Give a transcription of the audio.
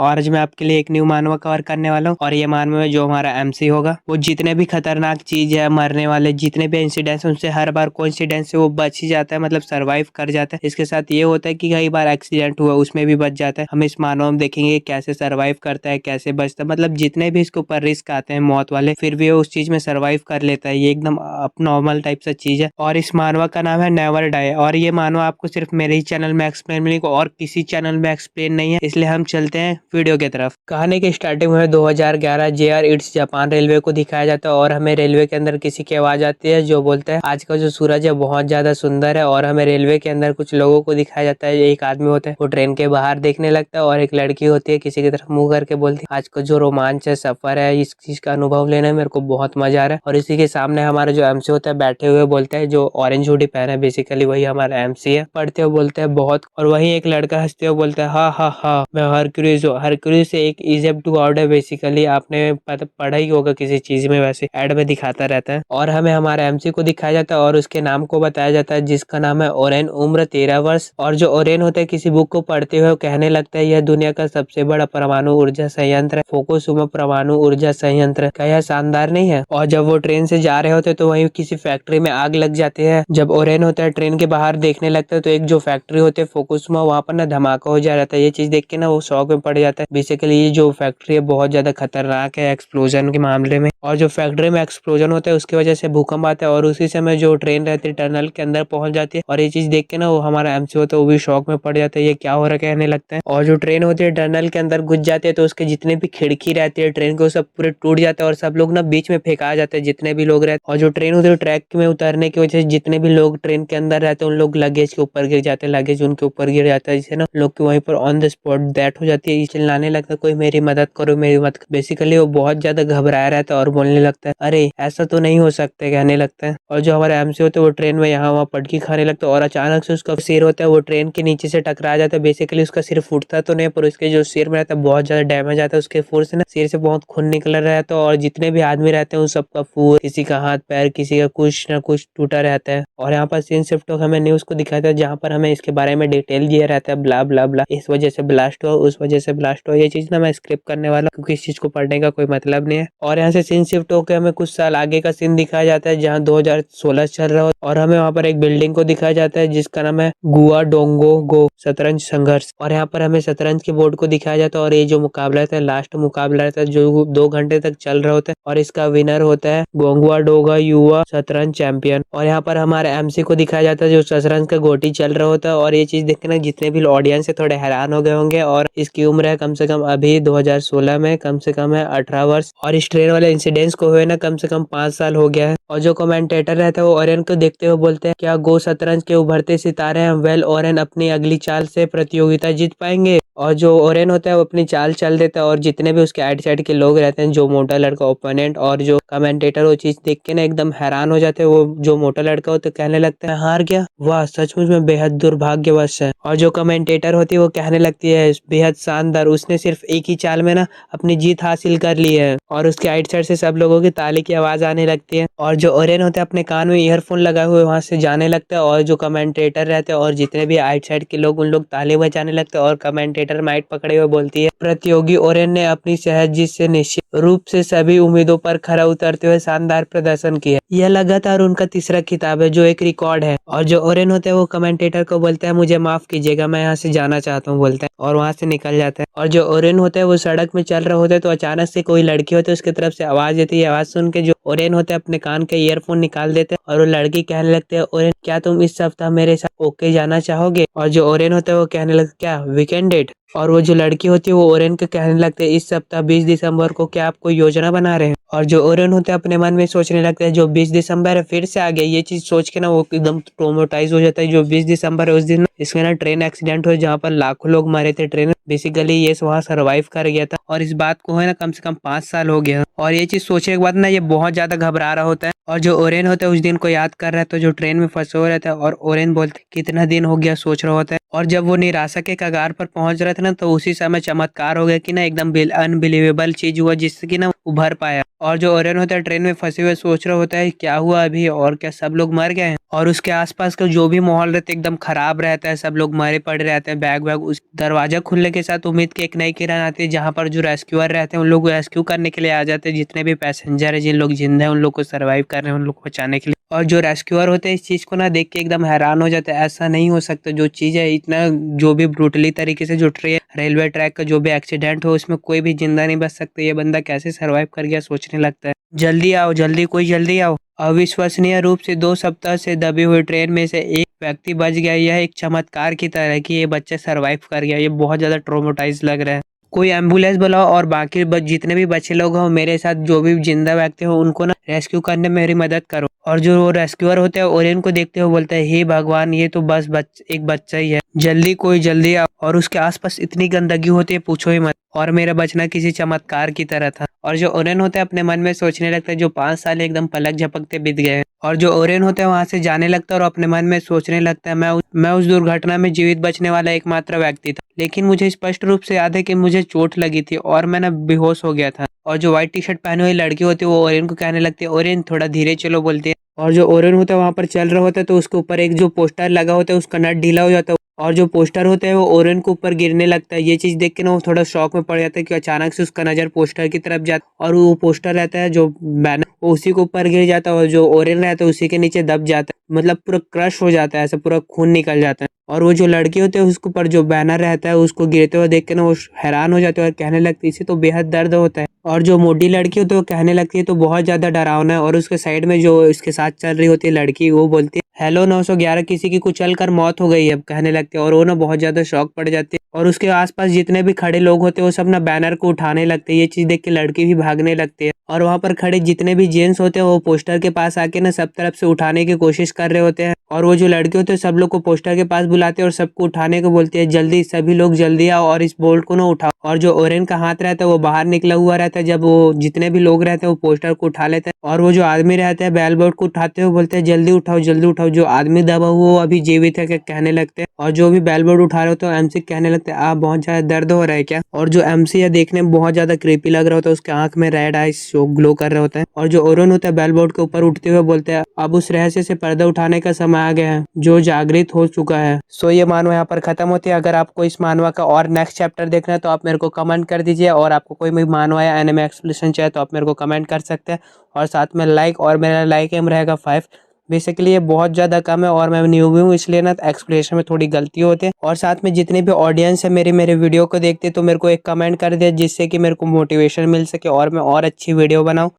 और आज मैं आपके लिए एक न्यू मानवा कवर करने वाला हूँ। और ये मानवा में जो हमारा एमसी होगा वो जितने भी खतरनाक चीज है, मरने वाले जितने भी इंसिडेंट्स उनसे हर बार कोइंसिडेंस से वो बच ही जाता है, मतलब सर्वाइव कर जाता है। इसके साथ ये होता है कि कई बार एक्सीडेंट हुआ उसमें भी बच जाता है। हम इस मानवा में देखेंगे कैसे सर्वाइव करता है, कैसे बचता है, मतलब जितने भी इसके ऊपर रिस्क आते हैं मौत वाले, फिर भी वो उस चीज में सर्वाइव कर लेता है। ये एकदम अब नॉर्मल टाइप से चीज है। और इस मानवा का नाम है नेवर डाई। और ये मानवा आपको सिर्फ मेरे ही चैनल में एक्सप्लेन मिलेगा और किसी चैनल में एक्सप्लेन नहीं है, इसलिए हम चलते हैं वीडियो की तरफ। कहानी की स्टार्टिंग में 2011 जेआर इट्स जापान रेलवे को दिखाया जाता है और हमें रेलवे के अंदर किसी की आवाज आती है जो बोलता है आज का जो सूरज है बहुत ज्यादा सुंदर है। और हमें रेलवे के अंदर कुछ लोगों को दिखाया जाता है। एक आदमी होता है वो ट्रेन के बाहर देखने लगता है और एक लड़की होती है किसी की तरफ मुंह करके बोलती है आज का जो रोमांच है, सफर है, इस चीज का अनुभव लेना है, मेरे को बहुत मजा आ रहा है। और इसी के सामने हमारा जो एमसी होता है बैठे हुए बोलता है, जो ऑरेंज हुडी पहना है बेसिकली वही हमारा एमसी है। पढ़ते हुए बोलते हैं बहुत। और वही एक लड़का हंसते हुए बोलता है हाँ हाँ हाँ मैं हरक्यूलिस हूँ। हरक्यूलिस एक इजिप्ट गॉड है बेसिकली, आपने पढ़ा ही होगा किसी चीज में, वैसे एड में दिखाता रहता है। और हमें हमारे एमसी को दिखाया जाता है और उसके नाम को बताया जाता है जिसका नाम है ओरेन, उम्र 13 वर्ष। और जो ओरेन होता है किसी बुक को पढ़ते हुए कहने लगता है यह दुनिया का सबसे बड़ा परमाणु ऊर्जा संयंत्र है, फुकुशिमा परमाणु ऊर्जा संयंत्र। क्या यह शानदार नहीं है? और जब वो ट्रेन से जा रहे होते तो वहीं किसी फैक्ट्री में आग लग जाती है। जब ओरेन होता है ट्रेन के बाहर देखने लगता है तो एक जो फैक्ट्री होती है फुकुशिमा, वहाँ पर ना धमाका हो जा रहा था। ये चीज देख के ना वो शौक में पड़ जाता है। बेसिकली ये जो फैक्ट्री है बहुत ज्यादा खतरनाक है एक्सप्लोजन के मामले में। और जो फैक्ट्री में एक्सप्लोजन होता है उसकी वजह से भूकंप आता है और उसी समय जो ट्रेन रहती है टनल के अंदर पहुंच जाती है। और ये चीज देख के ना वो हमारा एमसी होता है वो भी शौक में पड़ जाता है, ये क्या हो रहा है कहने लगता है। और जो ट्रेन होती है टनल के अंदर घुस जाती है तो उसके जितने भी खिड़की रहती है ट्रेन के वो सब पूरे टूट जाते हैं और सब लोग ना बीच में फेंका जाते हैं जितने भी लोग रहते हैं। और जो ट्रेन होती है ट्रैक में उतरने की वजह से जितने भी लोग ट्रेन के अंदर रहते हैं उन लोग लगेज के ऊपर गिर जाते हैं, लगेज उनके ऊपर गिर जाता है, जिससे ना लोग की वहीं पर ऑन द स्पॉट डेथ हो जाती है। चिल्लाने लगता है कोई मेरी मदद करो, मेरी मदद। बेसिकली वो बहुत ज्यादा घबराया रहता है और बोलने लगता है अरे ऐसा तो नहीं हो सकता कहने लगता है। और जो हमारे एमसी होते हैं वो ट्रेन में यहाँ वहाँ पटकी खाने लगता है और अचानक से उसका सिर होता है वो ट्रेन के नीचे से टकरा जाता है। बेसिकली उसका सिर फूटता तो नहीं पर उसके जो सिर में रहता है बहुत ज्यादा डैमेज आता है, उसके फूर से ना सिर से बहुत खून निकल रहा रहता है। और जितने भी आदमी रहते हैं उन सबका फूर, किसी का हाथ पैर, किसी का कुछ ना कुछ टूटा रहता है। और यहाँ पर सीन शिफ्ट होकर हमें न्यूज को दिखाता है जहाँ पर हमें इसके बारे में डिटेल दिया रहता है, ब्ला ब्ला ब्ला, इस वजह से ब्लास्ट हुआ, उस वजह से ब्लास्ट हुआ। ये चीज ना मैं स्क्रिप्ट करने वाला हूँ क्योंकि इस चीज को पढ़ने का कोई मतलब नहीं है। और यहाँ से सीन शिफ्ट होकर हमें कुछ साल आगे का सीन दिखाया जाता है जहाँ 2016 चल रहा हो और हमें वहाँ पर एक बिल्डिंग को दिखाया जाता है जिसका नाम है गुआ डोंगो गो शतरंज संघर्ष। और यहाँ पर हमें शतरंज के बोर्ड को दिखाया जाता है और ये जो मुकाबला रहता है लास्ट मुकाबला रहता है जो 2 घंटे तक चल रहा होता है और इसका विनर होता है गोंगुआ डोगा युवा शतरंज चैंपियन। और यहाँ पर हमारे एमसी को दिखाया जाता है जो शतरंज का गोटी चल रहा होता है। और ये चीज देखकर ना जितने भी ऑडियंस है थोड़े हैरान हो गए होंगे। और इसकी उम्र है कम से कम अभी 2016 में कम से कम है 18 वर्ष। और इस ट्रेन वाले इंसिडेंट्स को हुए ना कम से कम 5 साल हो गया है। और जो कमेंटेटर रहता है वो ओरेन को देखते हुए बोलते हैं क्या गो शतरंज के उभरते सितारे हैं? वेल ओरेन अपनी अगली चाल से प्रतियोगिता जीत पाएंगे। और जो ओरेन होता है वो अपनी चाल चल देता है और जितने भी उसके आइट साइड के लोग रहते हैं, जो मोटा लड़का ओपोनेंट और जो कमेंटेटर, वो चीज देख के ना एकदम हैरान हो जाते हैं। वो जो मोटा लड़का होता है कहने लगता है हार गया, वाह सचमुच में बेहद दुर्भाग्यवश है। और जो कमेंटेटर होती है वो कहने लगती है बेहद शानदार, उसने सिर्फ एक ही चाल में ना अपनी जीत हासिल कर ली है। और उसके आइट साइड से सब लोगों की ताली की आवाज आने लगती है। और जो ओरेन होता है अपने कान में ईयरफोन लगाए हुए वहां से जाने लगता है और जो कमेंटेटर रहते हैं और जितने भी आइट साइड के लोग उन लोग ताली बजाने लगते हैं। और कमेंटेटर माइक पकड़े हुए बोलती है प्रतियोगी ओरेन ने अपनी सहज जीत से निश्चित रूप से सभी उम्मीदों पर खरा उतरते हुए शानदार प्रदर्शन किया। यह लगातार उनका तीसरा खिताब है जो एक रिकॉर्ड है। और जो ओरेन होता है वो कमेंटेटर को बोलता है मुझे माफ कीजिएगा मैं यहाँ से जाना चाहता हूँ बोलता है और वहां से निकल जाता है। और जो ओरेन होता है वो सड़क में चल रहा होता है तो अचानक से कोई लड़की होती है उसकी तरफ से आवाज देती है। आवाज सुन के जो ओरेन होता है अपने कान के ईयरफोन निकाल देते हैं और वो लड़की कहने लगती है ओरेन क्या तुम इस सप्ताह मेरे साथ ओके जाना चाहोगे? और जो ओरेन होता है वो कहने लगता है क्या वीकेंड डेट? और वो जो लड़की होती है वो ओरेन को कहने लगते है इस सप्ताह 20 दिसंबर को क्या आप कोई योजना बना रहे हैं? और जो ओरेन होता है अपने मन में सोचने लगता है जो 20 दिसंबर है फिर से आ गया। ये चीज सोच के ना वो एकदम ट्रोमेटाइज हो जाता है। जो 20 दिसंबर है उस दिन इसमें ना ट्रेन एक्सीडेंट हुआ जहाँ पर लाखों लोग मरे थे। ट्रेन बेसिकली ये वहाँ सर्वाइव कर गया था और इस बात को है ना कम से कम 5 साल हो गया। और ये चीज सोचने के बाद ना ये बहुत ज्यादा घबरा रहा होता है। और जो ओरेन होता है उस दिन को याद कर रहा है तो जो ट्रेन में फंसे हुए रहता है और ओरेन बोलते कितना दिन हो गया सोच रहा होता है। और जब वो निराशा के कगार पर पहुंच रहे थे ना तो उसी समय चमत्कार हो गया कि ना एकदम अनबिलीवेबल चीज हुआ जिससे कि ना उभर पाया। और जो ओरेन होता है ट्रेन में फंसे हुए सोच रहा होता है क्या हुआ अभी और क्या सब लोग मर गए हैं? और उसके आसपास का जो भी माहौल रहता है एकदम खराब रहता है, सब लोग मरे पड़े रहते हैं, बैग वैग। उस दरवाजा खुलने के साथ उम्मीद की एक नई किरण आती है, जहाँ पर जो रेस्क्यूअर रहते हैं उन लोग को रेस्क्यू करने के लिए आ जाते हैं, जितने भी पैसेंजर है, जिन लोग जिंदा है उन लोग को सर्वाइव कर रहे हैं, उन लोग को बचाने के लिए। और जो रेस्क्यूअर होते हैं इस चीज को ना देख के एकदम हैरान हो जाते हैं, ऐसा नहीं हो सकता, जो चीज है इतना, जो भी ब्रूटली तरीके से जो ट्रेन रेलवे ट्रैक का जो भी एक्सीडेंट हो उसमें कोई भी जिंदा नहीं बच सकता, ये बंदा कैसे सर्वाइव कर गया सोचने लगता है। जल्दी आओ जल्दी, कोई जल्दी आओ। अविश्वसनीय रूप से 2 सप्ताह से दबी हुई ट्रेन में से एक व्यक्ति बच गया, यह एक चमत्कार की तरह है कि ये बच्चा सरवाइव कर गया। ये बहुत ज्यादा ट्रोमेटाइज लग रहा है। कोई एम्बुलेंस बुलाओ और बाकी जितने भी बचे लोग हो मेरे साथ, जो भी जिंदा व्यक्ति हो उनको ना रेस्क्यू करने में मेरी मदद करो। और जो वो रेस्क्यूअर होते हैं ओरियन को देखते हुए बोलता है, हे भगवान, ये तो बस एक बच्चा ही है, जल्दी कोई जल्दी आओ। और उसके आसपास इतनी गंदगी होती है पूछो ही मत, और मेरा बचना किसी चमत्कार की तरह था। और जो ओरेन होता है अपने मन में सोचने लगता है, जो 5 साल एकदम पलक झपकते बीत गए। और जो ओरेन होता है वहां से जाने लगता है और अपने मन में सोचने लगता है, मैं उस दुर्घटना में जीवित बचने वाला एकमात्र व्यक्ति था, लेकिन मुझे स्पष्ट रूप से याद है कि मुझे चोट लगी थी और मैं ना बेहोश हो गया था। और जो व्हाइट टी शर्ट पहने हुई लड़की होती है वो ओरेन को कहने लगती है, ओरेन थोड़ा धीरे चलो बोलती है। और जो ओरेन होता है वहां पर चल रहा होता है तो उसके ऊपर एक जो पोस्टर लगा होता है उसका नट ढीला हो जाता है, और जो पोस्टर होता है वो ओरेन के ऊपर गिरने लगता है। ये चीज देख के ना वो थोड़ा शॉक में पड़ जाता है कि अचानक से उसका नजर पोस्टर की तरफ जाता है, और वो पोस्टर रहता है जो बैनर वो उसी के ऊपर गिर जाता है, और जो ओरेन रहता है उसी के नीचे दब जाता है, मतलब पूरा क्रश हो जाता है, ऐसा पूरा खून निकल जाता है। और वो जो लड़की होती है उसके ऊपर जो बैनर रहता है उसको गिरते हुए देख के ना वो हैरान हो जाते हैं और कहने लगती है, इसे तो बेहद दर्द होता है। और जो मोटी लड़की होती है वो कहने लगती है, तो बहुत ज्यादा डरावना है। और उसके साइड में जो इसके साथ चल रही होती है लड़की, वो बोलती है, हेलो 911, किसी की कुचल कर मौत हो गई है, कहने लगते हैं। और वो ना बहुत ज्यादा शॉक पड़ जाती है, और उसके आसपास जितने भी खड़े लोग होते हैं वो सब ना बैनर को उठाने लगते हैं। ये चीज देख के लड़की भी भागने लगती है, और वहां पर खड़े जितने भी जेंट्स होते हैं वो पोस्टर के पास आके ना सब तरफ से उठाने की कोशिश कर रहे होते हैं। और वो जो लड़के होते हैं सब लोग को पोस्टर के पास बुलाते हैं और सबको उठाने को बोलते हैं, जल्दी सभी लोग जल्दी आओ और इस बोल्ट को ना उठाओ। और जो ओरेन का हाथ रहता है वो बाहर निकला हुआ रहता है, जब वो जितने भी लोग रहते हैं वो पोस्टर को उठा लेते हैं। और वो जो आदमी रहता है बेल बोर्ड को उठाते हुए बोलते हैं, जल्दी उठाओ जल्दी उठाओ, जो आदमी दबा हुआ वो अभी जीवित है क्या, कहने लगते हैं। और जो भी बेल बोर्ड उठा रहे होते हैं एमसी कहने लगते हैं, आप बहुत ज्यादा दर्द हो रहा है क्या। और जो एमसी है देखने में बहुत ज्यादा क्रीपी लग रहा होता है, उसके आंख में रेड आइस ग्लो कर रहे होते हैं। और जो ओरेन होता है बेल बोर्ड के ऊपर उठते हुए बोलते हैं, अब उस रहस्य से पर्दा उठाने का समय आ गया है जो जागृत हो चुका है। सो ये मानवा यहाँ पर खत्म होती है। अगर आपको इस मानवा का और नेक्स्ट चैप्टर देखना है तो आप मेरे को कमेंट कर दीजिए, और आपको कोई भी मानवा या एनिमे एक्सप्लेनेशन चाहिए तो आप मेरे को कमेंट कर सकते हैं। और साथ में लाइक, और मेरा लाइक एम रहेगा 5। बेसिकली ये बहुत ज़्यादा कम है और मैं न्यू भी हूँ, इसलिए ना एक्सप्लेनेशन में थोड़ी गलती होती है। और साथ में जितने भी ऑडियंस है मेरे वीडियो को देखते तो मेरे को एक कमेंट कर दे, जिससे कि मेरे को मोटिवेशन मिल सके और मैं और अच्छी वीडियो बनाऊँ।